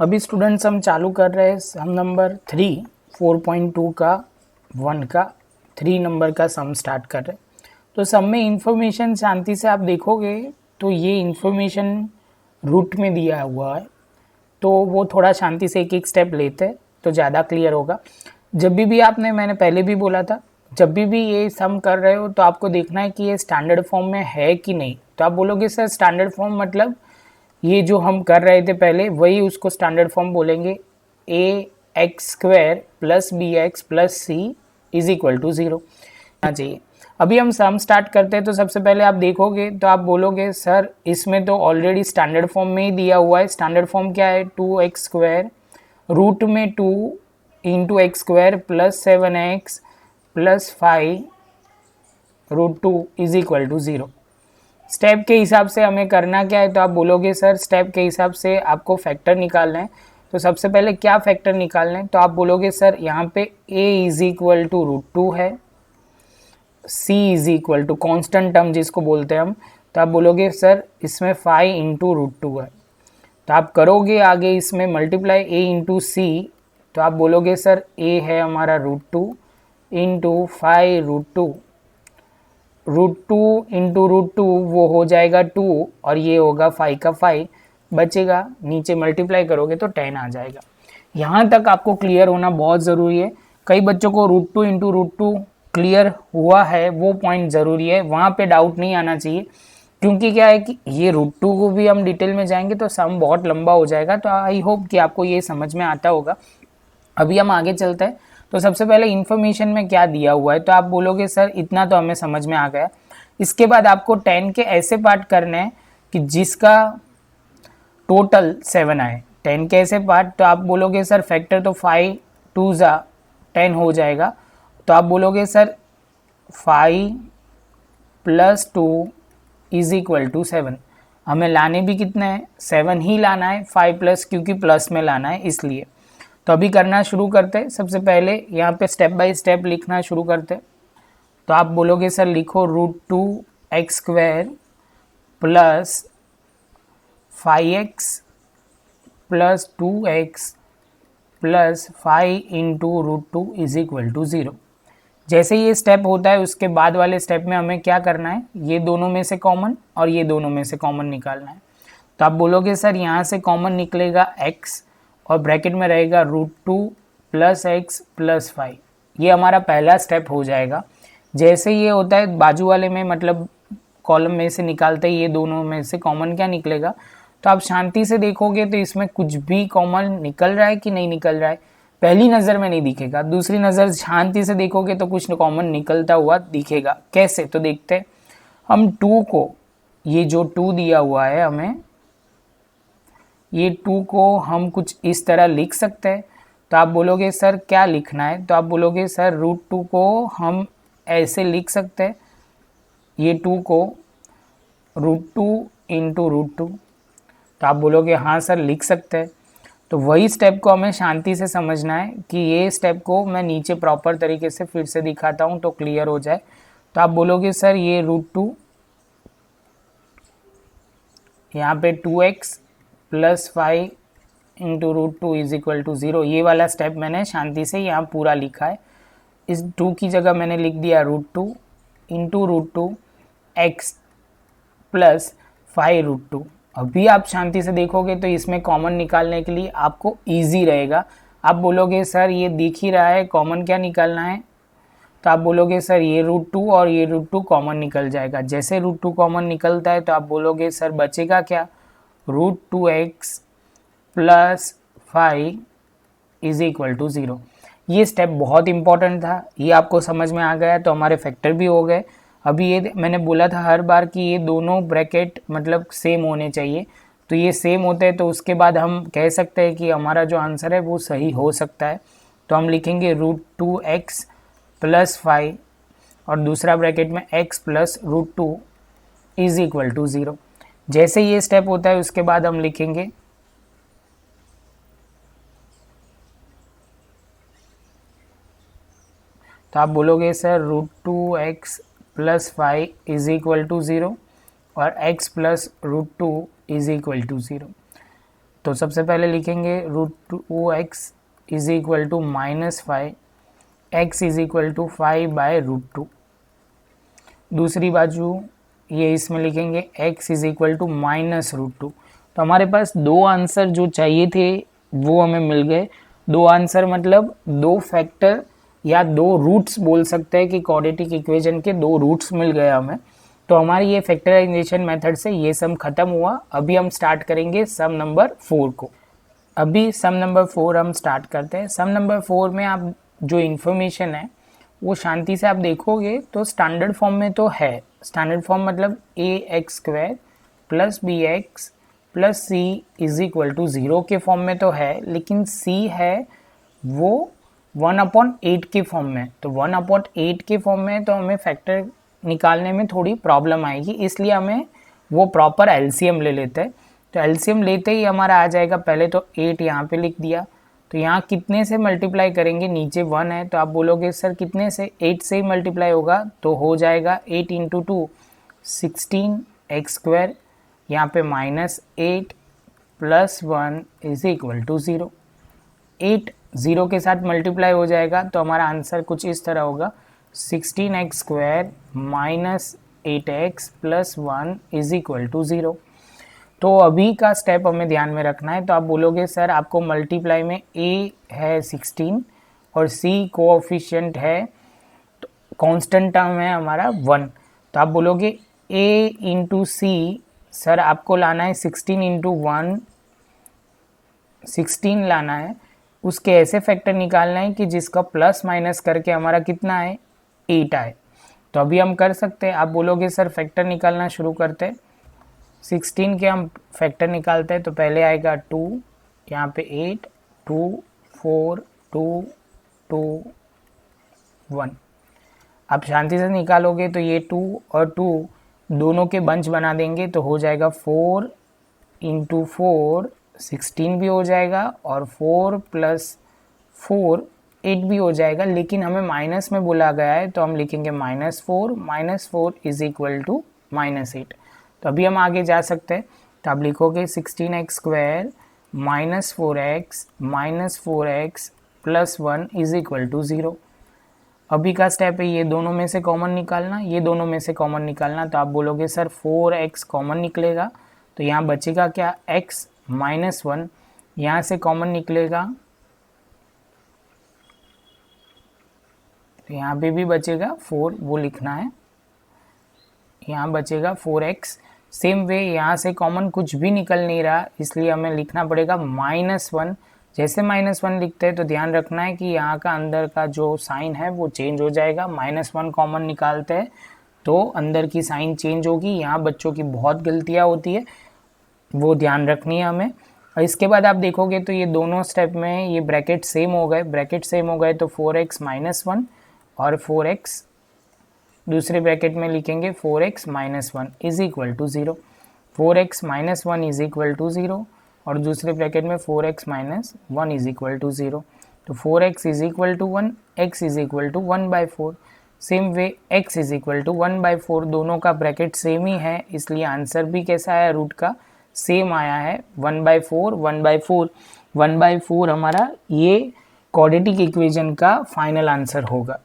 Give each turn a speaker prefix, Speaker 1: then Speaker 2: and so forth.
Speaker 1: अभी स्टूडेंट्स हम चालू कर रहे हैं सम नंबर 3 4.2 का 1 का 3 नंबर का सम स्टार्ट कर रहे हैं। तो सम में इंफॉर्मेशन शांति से आप देखोगे तो ये इंफॉर्मेशन रूट में दिया हुआ है, तो वो थोड़ा शांति से एक एक स्टेप लेते हैं तो ज़्यादा क्लियर होगा। जब भी आपने, मैंने पहले भी बोला था, जब भी ये सम कर रहे हो तो आपको देखना है कि ये स्टैंडर्ड फॉर्म में है कि नहीं। तो आप बोलोगे सर स्टैंडर्ड फॉर्म मतलब ये जो हम कर रहे थे पहले वही उसको स्टैंडर्ड फॉर्म बोलेंगे, A X square plus B X plus C is equal to 0 चाहिए। अभी हम सम स्टार्ट करते हैं तो सबसे पहले आप देखोगे तो आप बोलोगे सर इसमें तो ऑलरेडी स्टैंडर्ड फॉर्म में ही दिया हुआ है। स्टैंडर्ड फॉर्म क्या है? 2x स्क्वायर रूट में 2 into X square plus 7x plus 5 root 2 is equal to 0। Step के हिसाब से हमें करना क्या है? तो आप बोलोगे सर स्टेप के हिसाब से आपको फैक्टर निकालना है। तो सबसे पहले क्या फैक्टर निकालना है? तो आप बोलोगे सर यहाँ पे a is equal to root 2 है, c is equal to constant term जिसको बोलते हैं हम। तो आप बोलोगे सर इसमें 5 इंटू रूट 2 है। तो आप करोगे आगे इसमें मल्टीप्लाई a इंटू सी। तो आप बोलोगे सर a है हमारा root 2 into 5 root two into root 2 वो हो जाएगा 2 और ये होगा 5 का 5 बचेगा, नीचे मल्टीप्लाई करोगे तो 10 आ जाएगा। यहाँ तक आपको क्लियर होना बहुत ज़रूरी है। कई बच्चों को रूट 2 इंटू रूट 2 क्लियर हुआ है, वो पॉइंट ज़रूरी है, वहाँ पे डाउट नहीं आना चाहिए। क्योंकि क्या है कि ये रूट 2 को भी हम डिटेल में जाएंगे तो सम बहुत लंबा हो जाएगा। तो आई होप कि आपको ये समझ में आता होगा। अभी हम आगे चलते हैं। तो सबसे पहले इन्फॉर्मेशन में क्या दिया हुआ है? तो आप बोलोगे सर इतना तो हमें समझ में आ गया। इसके बाद आपको 10 के ऐसे पार्ट करने हैं कि जिसका टोटल 7 आए। 10 के ऐसे पार्ट, तो आप बोलोगे सर फैक्टर तो 5 2 ज़ा 10 हो जाएगा। तो आप बोलोगे sir 5 plus 2 is equal to 7। हमें लाने भी कितना है? 7 ही लाना है, 5 प्लस क्योंकि प्लस में लाना है इसलिए। तो अभी करना शुरू करते हैं। सबसे पहले यहाँ पे स्टेप बाय स्टेप लिखना शुरू करते हैं। तो आप बोलोगे सर लिखो root 2 X square plus 5x plus 2x plus 5 into root 2 is equal to 0। जैसे ये स्टेप होता है उसके बाद वाले स्टेप में हमें क्या करना है? ये दोनों में से कॉमन और ये दोनों में से कॉमन निकालना है। तो आप बोलोगे सर यहाँ से कॉमन निकलेगा x और ब्रैकेट में रहेगा रूट 2 प्लस एक्स प्लस 5। ये हमारा पहला स्टेप हो जाएगा। जैसे ये होता है बाजू वाले में, मतलब कॉलम में से निकालते ही ये दोनों में से कॉमन क्या निकलेगा। तो आप शांति से देखोगे तो इसमें कुछ भी कॉमन निकल रहा है कि नहीं निकल रहा है, पहली नज़र में नहीं दिखेगा। दूसरी नज़र शांति से देखोगे तो कुछ कॉमन निकलता हुआ दिखेगा। कैसे? तो देखते हैं। हम 2 को, ये जो 2 दिया हुआ है हमें, ये 2 को हम कुछ इस तरह लिख सकते हैं। तो आप बोलोगे सर क्या लिखना है? तो आप बोलोगे सर रूट 2 को हम ऐसे लिख सकते हैं, ये 2 को रूट 2 इंटू रूट 2। तो आप बोलोगे हाँ सर लिख सकते हैं। तो वही स्टेप को हमें शांति से समझना है कि ये स्टेप को मैं नीचे प्रॉपर तरीके से फिर से दिखाता हूँ तो क्लियर हो जाए। तो आप बोलोगे सर ये रूट 2, यहाँ पे 2x plus 5 into root 2 is equal to 0। ये वाला स्टेप मैंने शांति से यहाँ पूरा लिखा है। इस 2 की जगह मैंने लिख दिया root 2 into root 2 X plus 5 root 2। अभी आप शांति से देखोगे तो इसमें कॉमन निकालने के लिए आपको इजी रहेगा। आप बोलोगे सर ये दिख ही रहा है, कॉमन क्या निकालना है? तो आप बोलोगे सर ये रूट 2 और ये रूट 2 कॉमन निकल जाएगा। जैसे रूट 2 कॉमन निकलता है तो आप बोलोगे सर बचेगा क्या? Root 2x plus 5 is equal to 0। ये स्टेप बहुत इंपॉर्टेंट था, ये आपको समझ में आ गया तो हमारे फैक्टर भी हो गए। अभी ये मैंने बोला था हर बार कि ये दोनों ब्रैकेट मतलब सेम होने चाहिए। तो ये सेम होते हैं तो उसके बाद हम कह सकते हैं कि हमारा जो आंसर है वो सही हो सकता है। तो हम लिखेंगे रूट 2x प्लस 5 और दूसरा ब्रैकेट में x plus root 2 is equal to 0। जैसे ये स्टेप होता है उसके बाद हम लिखेंगे तो आप बोलोगे sir root 2x plus 5 is equal to 0 और x plus root 2 is equal to 0। तो सबसे पहले लिखेंगे √2x is equal to -5, x is equal to 5/√2। दूसरी बाजू ये इसमें लिखेंगे x इज इक्वल टू -√2। तो हमारे पास दो आंसर जो चाहिए थे वो हमें मिल गए। दो आंसर मतलब दो फैक्टर या दो रूट्स बोल सकते हैं कि क्वाड्रेटिक इक्वेशन के दो रूट्स मिल गए हमें। तो हमारी ये फैक्टराइजेशन मेथड से ये सम खत्म हुआ। अभी हम स्टार्ट करेंगे सम नंबर 4 को। अभी सम नंबर 4 हम स्टार्ट करते हैं। सम नंबर 4 में आप जो इन्फॉर्मेशन है वो शांति से आप देखोगे तो स्टैंडर्ड फॉर्म में तो है। स्टैंडर्ड फॉर्म मतलब ax² plus bx plus c is equal to 0 के फॉर्म में तो है, लेकिन c है वो 1/8 के फॉर्म में। तो 1/8 के फॉर्म में तो हमें फैक्टर निकालने में थोड़ी प्रॉब्लम आएगी, इसलिए हमें वो प्रॉपर एलसीएम ले लेते हैं। तो एलसीएम लेते ही हमारा आ जाएगा, पहले तो 8 यहाँ पे लिख दिया। तो यहाँ कितने से मल्टीप्लाई करेंगे, नीचे 1 है तो आप बोलोगे सर कितने से, 8 से ही मल्टीप्लाई होगा। तो हो जाएगा 8 × 2 16x², यहाँ पे -8 प्लस 1 इज इक्वल टू 0। 8 0 के साथ मल्टीप्लाई हो जाएगा तो हमारा आंसर कुछ इस तरह होगा 16x² minus 8x plus 1 is equal to 0। तो अभी का स्टेप हमें ध्यान में रखना है। तो आप बोलोगे सर आपको मल्टीप्लाई में a है 16 और c कोएफिशिएंट है, तो कांस्टेंट टर्म है हमारा 1। तो आप बोलोगे a × c, सर आपको लाना है 16 × 1, 16 लाना है। उसके ऐसे फैक्टर निकालना है कि जिसका प्लस माइनस करके हमारा कितना है 8 आए। तो अभी हम कर सकते हैं। आप बोलोगे सर फैक्टर निकालना शुरू करते हैं। 16 के हम फैक्टर निकालते हैं तो पहले आएगा 2, यहाँ पे 8, 2, 4, 2, 2, 1। आप शांति से निकालोगे तो ये 2 और 2 दोनों के बंच बना देंगे तो हो जाएगा 4 × 4 16 भी हो जाएगा और 4 + 4 8 भी हो जाएगा, लेकिन हमें माइनस में बोला गया है तो हम लिखेंगे -4 इज इक्वल टू -8। तो अभी हम आगे जा सकते हैं। तो आप लिखोगे 16x² -4x plus 1 is equal to 0। अभी का स्टेप है ये दोनों में से कॉमन निकालना, ये दोनों में से कॉमन निकालना। तो आप बोलोगे सर 4x कॉमन निकलेगा तो यहाँ बचेगा क्या, x -1, यहाँ से कॉमन निकलेगा तो यहाँ पे भी बचेगा 4, वो लिखना है, यहाँ बचेगा 4x। सेम वे यहाँ से कॉमन कुछ भी निकल नहीं रहा, इसलिए हमें लिखना पड़ेगा -1। जैसे -1 लिखते हैं तो ध्यान रखना है कि यहाँ का अंदर का जो साइन है वो चेंज हो जाएगा। -1 कॉमन निकालते हैं तो अंदर की साइन चेंज होगी। यहाँ बच्चों की बहुत गलतियाँ होती है, वो ध्यान रखनी है हमें। और इसके बाद आप देखोगे तो ये दोनों स्टेप में ये ब्रैकेट सेम हो गए। ब्रैकेट सेम हो गए तो 4x -1 और 4x दूसरे ब्रैकेट में लिखेंगे 4x -1 is equal to 0। 4x -1 is equal to 0 और दूसरे ब्रैकेट में 4x -1 इज इक्वल टू 0। तो 4x is equal to 1, x is equal to 1/4। Same way x is equal to 1/4, दोनों का ब्रैकेट सेम ही है, इसलिए आंसर भी कैसा आया, रूट का सेम आया है 1/4 1/4 1/4 हमारा ये क्वाड्रेटिक इक्वेशन का फाइनल आंसर होगा।